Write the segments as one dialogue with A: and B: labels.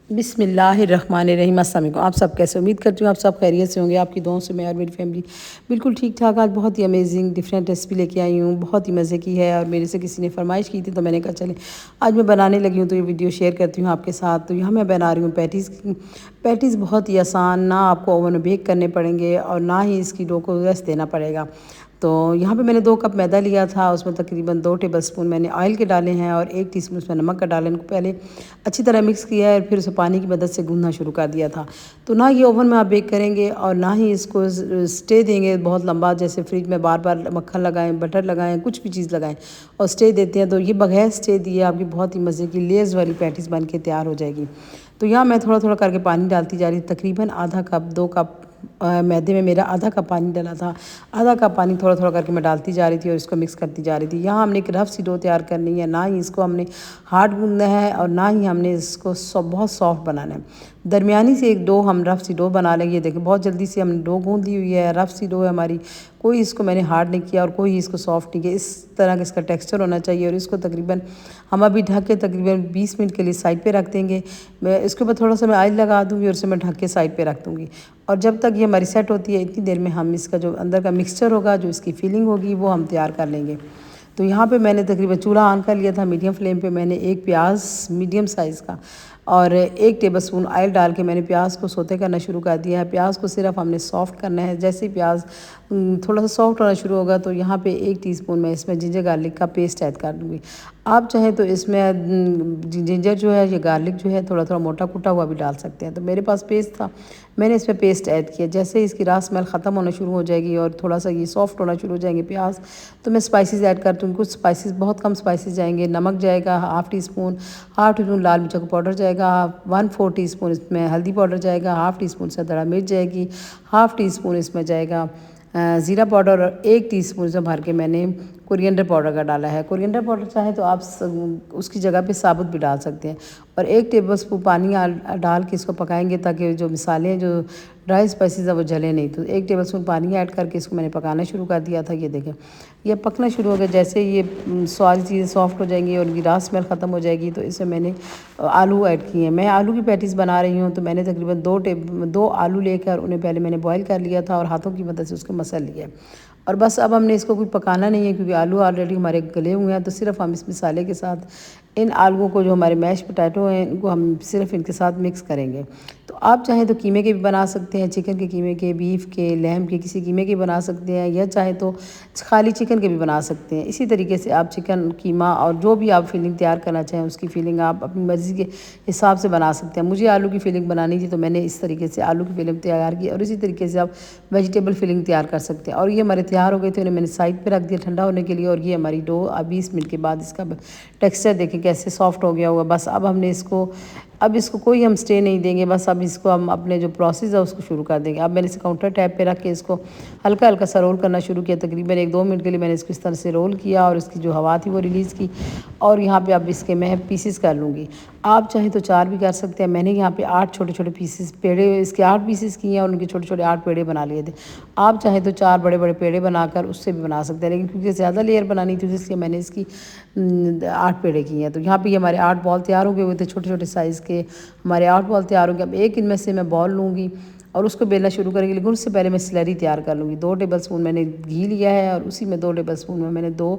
A: बिस्मिल्लाहिर्रहमानिर्रहीम। अस्सलाम वालेकुम। आप सब कैसे? उम्मीद करती हूँ आप सब खैरियत से होंगे। आपकी दुआओं से मैं और मेरी फैमिली बिल्कुल ठीक ठाक। आज बहुत ही अमेजिंग डिफरेंट रेसिपी लेके आई हूँ, बहुत ही मज़े की है और मेरे से किसी ने फरमाइश की थी तो मैंने कहा चले आज मैं बनाने लगी हूँ तो ये वीडियो शेयर करती हूँ आपके साथ। तो यहाँ मैं बना रही हूँ पैटीज़। पैटीज़ बहुत ही आसान, ना आपको ओवन में बेक करने पड़ेंगे और ना ही इसकी डो को रेस्ट देना पड़ेगा। तो यहाँ पे मैंने 2 कप मैदा लिया था, उसमें तकरीबन 2 टेबलस्पून मैंने ऑयल के डाले हैं और 1 टीस्पून उसमें नमक का डाला। इनको पहले अच्छी तरह मिक्स किया है और फिर उसे पानी की मदद से गूंदना शुरू कर दिया था। तो ना ये ओवन में आप बेक करेंगे और ना ही इसको स्टे देंगे बहुत लंबा, जैसे फ्रिज में बार बार मक्खन लगाएं, बटर लगाएं, कुछ भी चीज़ लगाएं और स्टे देते हैं। तो ये बगैर स्टे दिए आपकी बहुत ही मज़े की लेज़ वाली पैटीज़ बन के तैयार हो जाएगी। तो यहाँ मैं थोड़ा थोड़ा करके पानी डालती जा रही, तकरीबन आधा कप 2 कप मैदे में मेरा आधा कप पानी डाला था। आधा कप पानी थोड़ा थोड़ा करके मैं डालती जा रही थी और इसको मिक्स करती जा रही थी। यहाँ हमने एक रफ सी डो तैयार करनी है, ना ही इसको हमने हार्ड गूंदना है और ना ही हमने इसको बहुत सॉफ्ट बनाना है। दरमियानी से एक डो हम रफ सी डो बना लेंगे। ये देखें बहुत जल्दी से हमने डो गूंद ली हुई है, रफ सी डो है हमारी। कोई इसको मैंने हार्ड नहीं किया और कोई इसको सॉफ्ट नहीं किया। इस तरह का इसका टेक्सचर होना चाहिए और इसको तकरीबन हम अभी ढक के तकरीबन 20 मिनट के लिए साइड पे रख देंगे। मैं इसके ऊपर थोड़ा सा मैं ऑयल लगा दूँगी और उसे मैं ढक के साइड पे रख दूँगी। और जब तक ये हमारी सेट होती है इतनी देर में हम इसका जो अंदर का मिक्सचर होगा, जो इसकी फीलिंग होगी, वो हम तैयार कर लेंगे। तो यहाँ पे मैंने तकरीबन चूल्हा ऑन कर लिया था, मीडियम फ्लेम पे मैंने एक प्याज मीडियम साइज़ का और 1 टेबलस्पून ऑयल डाल के मैंने प्याज को सोते करना शुरू कर दिया है। प्याज को सिर्फ हमने सॉफ्ट करना है। जैसे ही प्याज थोड़ा सा सॉफ्ट होना शुरू होगा तो यहाँ पे 1 टीस्पून मैं इसमें जिंजर गार्लिक का पेस्ट ऐड कर दूँगी। आप चाहें तो इसमें जिंजर जो है, ये गार्लिक जो है, थोड़ा थोड़ा मोटा कुटा हुआ भी डाल सकते हैं। तो मेरे पास पेस्ट था, मैंने इसमें पेस्ट ऐड किया। जैसे ही इसकी रास स्मेल ख़त्म होना शुरू हो जाएगी और थोड़ा सा ये सॉफ्ट होना शुरू हो जाएंगे प्याज, तो मैं स्पाइसेस ऐड करती हूँ। कुछ स्पाइसेस, बहुत कम स्पाइसेस जाएंगे। नमक जाएगा half teaspoon, half teaspoon लाल मिर्च पाउडर जाएगा, 1/4 टीस्पून इसमें हल्दी पाउडर जाएगा, हाफ़ टी स्पून सदरा मिर्च जाएगी, हाफ़ टी स्पून इसमें जाएगा ज़ीरा पाउडर और 1 टीस्पून से भर के मैंने कोरिएंडर पाउडर का डाला है। कोरिएंडर पाउडर चाहे तो आप उसकी जगह पे साबुत भी डाल सकते हैं। और 1 टेबलस्पून पानी डाल के इसको पकाएंगे ताकि जो मसाले हैं, जो ड्राई स्पाइसेस है, वो जले नहीं। तो 1 टेबलस्पून पानी ऐड करके इसको मैंने पकाना शुरू कर दिया था। ये देखें ये पकना शुरू हो गया। जैसे ये सारी चीज़ें सॉफ्ट हो जाएंगी और इनकी रास स्मेल ख़त्म हो जाएगी तो इसमें मैंने आलू ऐड किए हैं। मैं आलू की पैटीज़ बना रही हूँ तो मैंने तकरीबन 2 आलू लेकर उन्हें पहले मैंने बॉयल कर लिया था और हाथों की मदद से उसको मसल लिया है। और बस अब हमने इसको कोई पकाना नहीं है क्योंकि आलू ऑलरेडी हमारे गले हुए हैं। तो सिर्फ हम इस मसाले के साथ इन आलूओं को, जो हमारे मैश पोटैटो हैं, इनको हम सिर्फ इनके साथ मिक्स करेंगे। तो आप चाहें तो कीमे के भी बना सकते हैं, चिकन के कीमे के, बीफ के, लैम के, किसी कीमे के बना सकते हैं, या चाहे तो खाली चिकन के भी बना सकते हैं। इसी तरीके से आप चिकन कीमा और जो भी आप फीलिंग तैयार करना चाहें उसकी फीलिंग आप अपनी मर्ज़ी के हिसाब से बना सकते हैं। मुझे आलू की फीलिंग बनानी थी तो मैंने इस तरीके से आलू की फीलिंग तैयार की और इसी तरीके से आप वेजिटेबल फीलिंग तैयार कर सकते हैं। और ये हमारे तैयार हो गए थे, उन्हें मैंने साइड पे रख दिया ठंडा होने के लिए। और ये हमारी डो अब 20 मिनट के बाद इसका टेक्सचर देखें कैसे सॉफ्ट हो गया होगा। बस अब हमने इसको कोई हम स्टे नहीं देंगे। बस अब इसको हम अपने जो प्रोसेस है उसको शुरू कर देंगे। अब मैंने इसे काउंटर टैप पे रख के इसको हल्का हल्का सा रोल करना शुरू किया। तकरीबन 1-2 मिनट के लिए मैंने इसको इस तरह से रोल किया और इसकी जो हवा थी वो रिलीज़ की। और यहाँ पे अब इसके मैं पीसेस कर लूँगी। आप चाहें तो 4 भी कर सकते हैं। मैंने यहाँ पे 8 छोटे छोटे पीसेस पेड़े, इसके 8 पीसेस किए हैं और उनके छोटे छोटे 8 पेड़े बना लिए थे। आप चाहें तो 4 बड़े बड़े पेड़े बनाकर उससे भी बना सकते हैं, लेकिन क्योंकि ज़्यादा लेयर बनानी थी इसलिए मैंने इसकी 8 पेड़े किए हैं। तो यहाँ पे ये हमारे 8 बॉल तैयार हो गए हुए थे, छोटे छोटे साइज़ के हमारे 8 बॉल तैयार हो गए। अब एक इनमें से मैं बॉल लूँगी और उसको बेलना शुरू करेंगे, लेकिन उससे पहले मैं स्लरी तैयार कर लूँगी। 2 टेबलस्पून मैंने घी लिया है और उसी में 2 टेबलस्पून में मैंने 2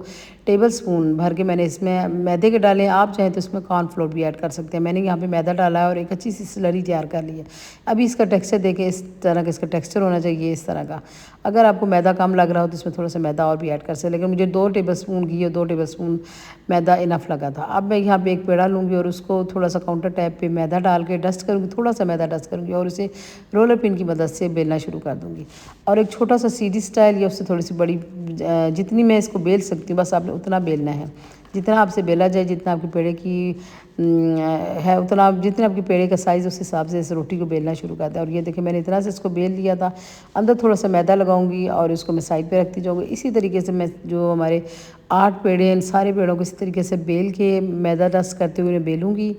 A: टेबलस्पून भर के मैंने इसमें मैदे के डाले हैं। आप चाहें तो इसमें कॉर्नफ्लोर भी ऐड कर सकते हैं। मैंने यहाँ पे मैदा डाला है और एक अच्छी सी स्लरी तैयार कर ली है। अभी इसका टेक्सचर देखें, इस तरह का इसका टेक्सचर होना चाहिए, इस तरह का। अगर आपको मैदा कम लग रहा हो तो इसमें थोड़ा सा मैदा और भी ऐड कर सकते हैं, लेकिन मुझे 2 टेबलस्पून घी और 2 टेबलस्पून मैदा इनफ लगा था। अब मैं यहाँ पे एक पेड़ा लूँगी और उसको थोड़ा सा काउंटर टैप पे मैदा डाल के डस्ट करूँगी, थोड़ा सा मैदा डस्ट करूँगी और उसे रोलर पिन की मदद से बेलना शुरू कर दूँगी। और एक छोटा सा सीढ़ी स्टाइल या उससे थोड़ी सी बड़ी, जितनी मैं इसको बेल सकती हूँ बस आपने उतना बेलना है। जितना आपसे बेला जाए, जितना आपके पेड़े की है उतना आप, जितने आपके पेड़े का साइज़ उस हिसाब से इस रोटी को बेलना शुरू करते हैं। और ये देखिए मैंने इतना से इसको बेल लिया था। अंदर थोड़ा सा मैदा लगाऊंगी और इसको मैं साइड पे रखती जाऊँगी। इसी तरीके से मैं जो हमारे 8 पेड़े हैं, इन सारे पेड़ों को इसी तरीके से बेल के मैदा डस्ट करते हुए बेलूँगी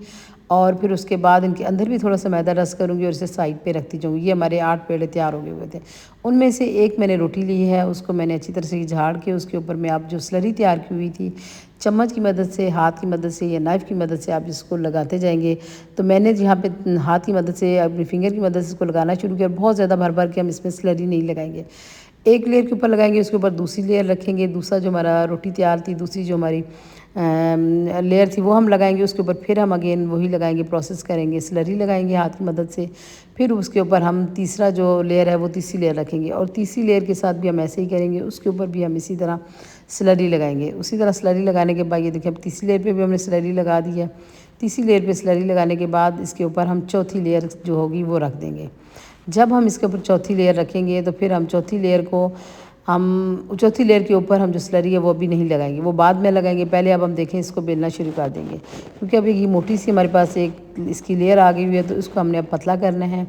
A: और फिर उसके बाद इनके अंदर भी थोड़ा सा मैदा रस करूँगी और इसे साइड पे रखती जाऊँगी। ये हमारे 8 पेड़े तैयार हो गए हुए थे। उनमें से एक मैंने रोटी ली है, उसको मैंने अच्छी तरह से झाड़ के उसके ऊपर मैं आप जो स्लरी तैयार की हुई थी चम्मच की मदद से, हाथ की मदद से या नाइफ़ की मदद से आप इसको लगाते जाएंगे। तो मैंने यहाँ पे हाथ की मदद से, अपनी फिंगर की मदद से इसको लगाना शुरू किया और बहुत ज़्यादा भर भर के हम इसमें स्लरी नहीं लगाएंगे। एक लेयर के ऊपर लगाएंगे, उसके ऊपर दूसरी लेयर रखेंगे, दूसरा जो हमारा रोटी तैयार थी, दूसरी जो हमारी लेयर थी वो हम लगाएंगे, उसके ऊपर फिर हम अगेन वही लगाएंगे, प्रोसेस करेंगे, स्लरी लगाएंगे हाथ की मदद से। फिर उसके ऊपर हम तीसरा जो लेयर है वो तीसरी लेयर रखेंगे और तीसरी लेयर के साथ भी हम ऐसे ही करेंगे, उसके ऊपर भी हम इसी तरह स्लरी लगाएंगे। उसी तरह स्लरी लगाने के बाद ये देखिए अब तीसरी लेयर पे भी हमने स्लरी लगा दी है। तीसरी लेयर पे स्लरी लगाने के बाद इसके ऊपर हम चौथी लेयर जो होगी वो रख देंगे। जब हम इसके ऊपर चौथी लेयर रखेंगे तो फिर हम चौथी लेयर के ऊपर हम जो स्लरी है वो भी नहीं लगाएंगे, वो बाद में लगाएंगे। पहले अब हम देखें इसको बेलना शुरू कर देंगे, क्योंकि अभी ये मोटी सी हमारे पास एक इसकी लेयर आ गई हुई है, तो इसको हमने अब पतला करना है।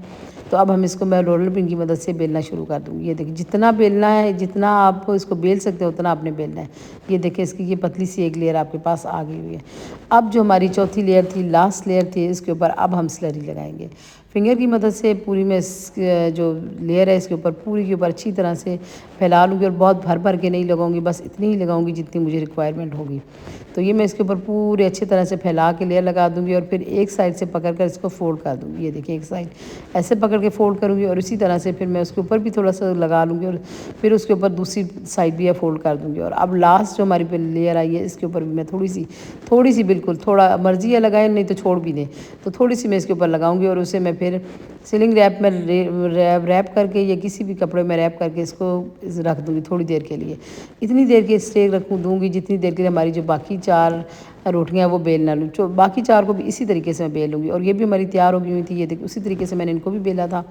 A: तो अब हम इसको मैं रोलर पिन की मदद से बेलना शुरू कर दूँगी। ये देखिए जितना बेलना है, जितना आप इसको बेल सकते हो उतना आपने बेलना है। ये देखिए इसकी ये पतली सी एक लेयर आपके पास आ गई हुई है। अब जो हमारी चौथी लेयर थी, लास्ट लेयर थी, इसके ऊपर अब हम स्लरी लगाएंगे। फिंगर की मदद से पूरी मैं जो लेयर है इसके ऊपर पूरी के ऊपर अच्छी तरह से फैला लूँगी और बहुत भर भर के नहीं लगाऊंगी, बस इतनी ही लगाऊंगी जितनी मुझे रिक्वायरमेंट होगी। तो ये मैं इसके ऊपर पूरे अच्छी तरह से फैला के लेयर लगा दूँगी और फिर एक साइड से पकड़ कर इसको फोल्ड कर दूँगी। ये देखिए एक साइड ऐसे पकड़ के फोल्ड करूँगी और इसी तरह से फिर मैं उसके ऊपर भी थोड़ा सा लगा लूँगी और फिर उसके ऊपर दूसरी साइड भी फोल्ड कर दूँगी। और अब लास्ट जो हमारी लेयर आई है इसके ऊपर भी मैं थोड़ी सी बिल्कुल थोड़ा मर्जी है लगाए, नहीं तो छोड़ भी दें, तो थोड़ी सी मैं इसके ऊपर लगाऊंगी और उसे मैं फिर सीलिंग रैप में रैप करके या किसी भी कपड़े में रैप करके इसको रख दूँगी थोड़ी देर के लिए। इतनी देर के स्टे दूँगी जितनी देर के लिए हमारी जो बाकी 4 रोटियाँ वो बेल ना लूँ। जो बाकी 4 को भी इसी तरीके से मैं बेल लूँगी और ये भी हमारी तैयार हो गई हुई थी। ये देखिए उसी तरीके से मैंने इनको भी बेला था।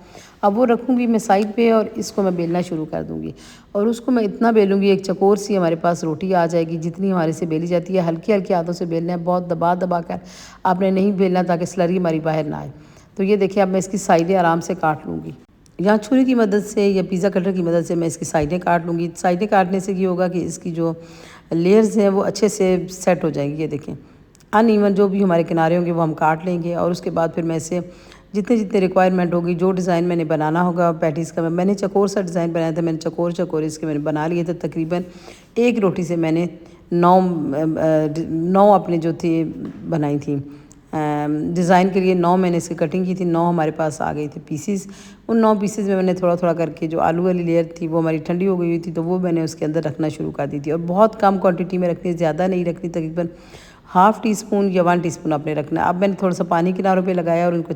A: अब वो रखूँगी मैं साइड पे और इसको मैं बेलना शुरू कर दूँगी और उसको मैं इतना बेलूँगी एक चकोर सी हमारे पास रोटी आ जाएगी जितनी हमारे से बेली जाती है। हल्की हल्की हाथों से बेलना है, बहुत दबा दबा कर आपने नहीं बेलना ताकि स्लरी हमारी बाहर ना आए। तो ये देखिए अब मैं इसकी साइडें आराम से काट लूँगी, या छुरी की मदद से या पिज़्ज़ा कटर की मदद से मैं इसकी साइडें काट लूँगी। साइडें काटने से ये होगा कि इसकी जो लेयर्स हैं वो अच्छे से सेट हो जाएंगी। ये देखें अनइवन जो भी हमारे किनारे होंगे वो हम काट लेंगे और उसके बाद फिर मैं इसे जितने जितने रिक्वायरमेंट होगी, जो डिज़ाइन मैंने बनाना होगा पैटीज़ का, मैंने चकोर सा डिज़ाइन बनाया था, मैंने चकोर इसके मैंने बना लिए थे। तकरीबन एक रोटी से मैंने 9 अपने जो थी बनाई थी डिज़ाइन के लिए। 9 मैंने इसकी कटिंग की थी, 9 हमारे पास आ गई थी पीसीस। उन 9 पीसेस में मैंने थोड़ा थोड़ा करके जो आलू वाली लेयर थी वो हमारी ठंडी हो गई हुई थी, तो वो मैंने उसके अंदर रखना शुरू कर दी थी। और बहुत कम क्वांटिटी में रखनी, ज़्यादा नहीं रखनी, तकरीबन ½ टीस्पून या 1 टीस्पून आपने रखना है। अब मैंने थोड़ा सा पानी किनारों पे लगाया और उनको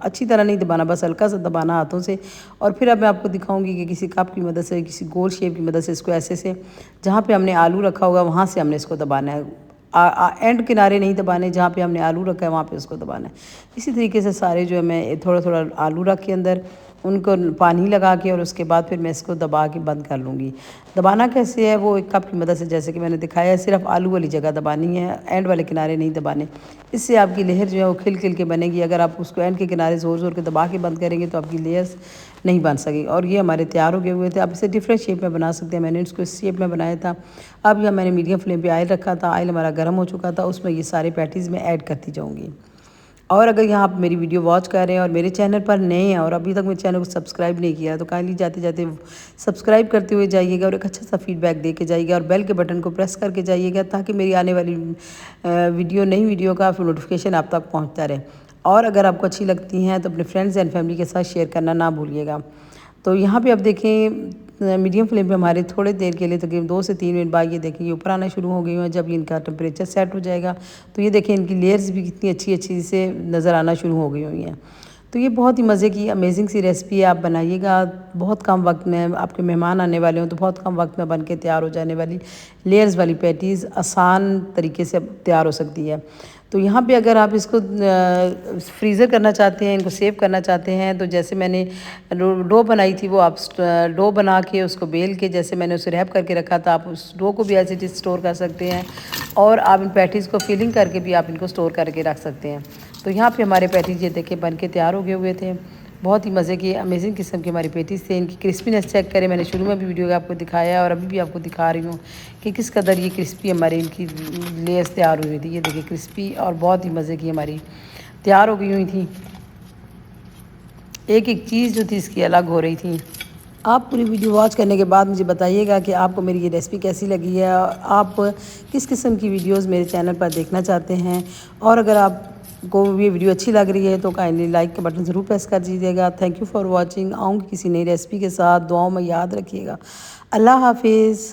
A: अच्छी तरह नहीं दबाना, बस हल्का सा दबाना हाथों से। और फिर अब मैं आपको दिखाऊंगी कि किसी कप की मदद से, किसी गोल शेप की मदद से इसको ऐसे से जहाँ पे हमने आलू रखा होगा वहाँ से हमने इसको दबाना है। एंड किनारे नहीं दबाने, जहाँ पे हमने आलू रखा है वहाँ पे उसको दबाना है। इसी तरीके से सारे जो है मैं थोड़ा थोड़ा आलू रख के अंदर उनको पानी लगा के और उसके बाद फिर मैं इसको दबा के बंद कर लूँगी। दबाना कैसे है, वो एक कप की मदद से जैसे कि मैंने दिखाया है, सिर्फ आलू वाली जगह दबानी है, एंड वाले किनारे नहीं दबाने। इससे आपकी लेयर जो है वो खिल खिल के बनेगी। अगर आप उसको एंड के किनारे ज़ोर ज़ोर के दबा के बंद करेंगे तो आपकी लेयर्स नहीं बन सकेगी। और ये हमारे तैयार हो गए हुए थे। आप इसे डिफरेंट शेप में बना सकते हैं। मैंने इसको इस शेप में बनाया था। अब यह मैंने मीडियम फ्लेम पे ऑयल रखा था, ऑयल हमारा गर्म हो चुका था, उसमें ये सारे पैटीज़ में ऐड करती जाऊँगी। और अगर यहाँ आप मेरी वीडियो वॉच कर रहे हैं और मेरे चैनल पर नए हैं और अभी तक मेरे चैनल को सब्सक्राइब नहीं किया तो काइंडली जाते जाते सब्सक्राइब करते हुए जाइएगा और एक अच्छा सा फीडबैक दे के जाइएगा और बेल के बटन को प्रेस करके जाइएगा ताकि मेरी आने वाली नई वीडियो का नोटिफिकेशन आप तक पहुँचता रहे। और अगर आपको अच्छी लगती हैं तो अपने फ्रेंड्स एंड फैमिली के साथ शेयर करना ना भूलिएगा। तो यहाँ पे आप देखें मीडियम फ्लेम पे हमारे थोड़ी देर के लिए तकरीबन 2 से 3 मिनट बाद ये देखें ये ऊपर आना शुरू हो गई हैं। जब इनका टेम्परेचर सेट हो जाएगा तो ये देखें इनकी लेयर्स भी कितनी अच्छी अच्छी से नज़र आना शुरू हो गई हुई हैं। तो ये बहुत ही मज़े की अमेजिंग सी रेसिपी है, आप बनाइएगा। बहुत कम वक्त में आपके मेहमान आने वाले हों तो बहुत कम वक्त में बन के तैयार हो जाने वाली लेयर्स वाली पैटीज़ आसान तरीके से तैयार हो सकती है। तो यहाँ पे अगर आप इसको फ्रीज़र करना चाहते हैं, इनको सेव करना चाहते हैं, तो जैसे मैंने डो बनाई थी वो आप डो बना के उसको बेल के जैसे मैंने उसे रैप करके रखा था, आप उस डो को भी ऐसे चीज़ स्टोर कर सकते हैं और आप इन पैटीज़ को फिलिंग करके भी आप इनको स्टोर करके रख सकते हैं। तो यहाँ पे हमारे पैटीज़ ये देखें बन के तैयार हो गए हुए थे। बहुत ही मज़े की अमेजिंग किस्म की हमारी पैटीज़ थे। इनकी क्रिस्पीनेस चेक करें, मैंने शुरू में भी वीडियो में आपको दिखाया है और अभी भी आपको दिखा रही हूँ कि किस कदर ये क्रिस्पी हमारी इनकी लेयर्स तैयार हुई थी। ये देखिए क्रिस्पी और बहुत ही मज़े की हमारी तैयार हो गई हुई थी। एक एक चीज़ जो थी इसकी अलग हो रही थी। आप पूरी वीडियो वॉच करने के बाद मुझे बताइएगा कि आपको मेरी ये रेसिपी कैसी लगी है, आप किस किस्म की वीडियोस मेरे चैनल पर देखना चाहते हैं। और अगर आपको ये वीडियो अच्छी लग रही है तो काइंडली लाइक का बटन ज़रूर प्रेस कर दीजिएगा। Thank you for watching. आऊँगी किसी नई रेसिपी के साथ, दुआओं में याद रखिएगा। अल्लाह हाफिज़।